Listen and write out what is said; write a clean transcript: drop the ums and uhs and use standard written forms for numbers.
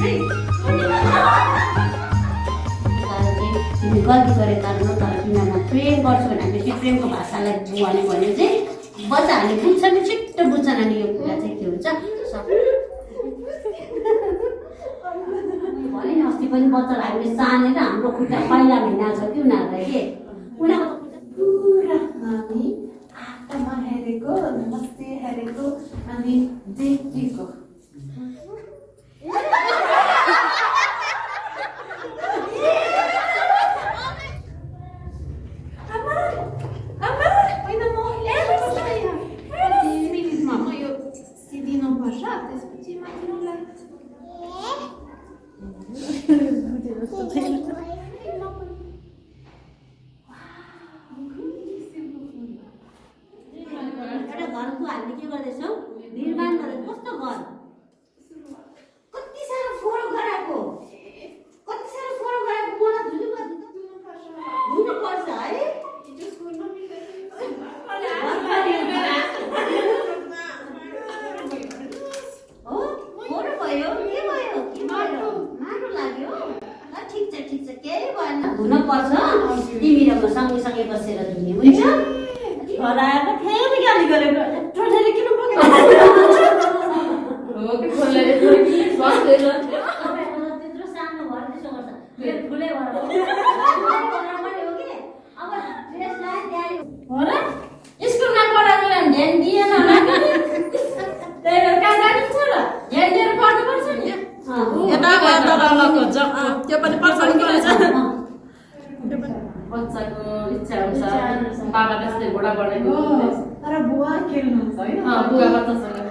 तिमी गल्ती गरे कारण हो तर तिमीमा प्रेम गर्छु भनेपछि प्रेमको भाषालाई बुवाले भन्यो चाहिँ बच्चाहरूले बुझ्छ नि छिट्टो बुझ्छ नानी यो कुरा चाहिँ के हुन्छ भने अस्ति पनि बच्चालाई हामीले सानेर हाम्रो खुट्टा पहिला महिना छ कि उनीहरूलाई के उनीहरूको पुरा नानी आत्मा हेरेको नमस्ते हेरेको अनि देखेको घरको हामीले के गर्दैछौँ निर्माण गरेर कस्तो घर कति साह्रो फोहोर गराएको मलाई धुनुपर्छ है हो फोहोर भयो के भयो माटो लाग्यो ठिक छ केही भएन धुनुपर्छ तिमी र म सँगै बसेर धुने हुन्छ हराएर फेरि गाली गरेको टोटेले किन बोल्नु हो कि फुलले बस्दैन त्यत्रो सानो घर त्यसो गर्छ फेरि फुलै भएर हो कि अब ड्रेसलाई त्यहाँ हो र स्कुलमा पढाएको ध्यान दिएन होला त्यही भएर कहाँ जानु छ र ध्यान दिएर पढ्नुपर्छ नि यता गर्दा अलग हुन्छ त्यो पनि पछाडि गरेछ बच्चाको इच्छा अनुसार बाबा त्यसले घोडा बढेको तर बुवा खेल्नुहुन्छ होइन बुवा बच्चासँग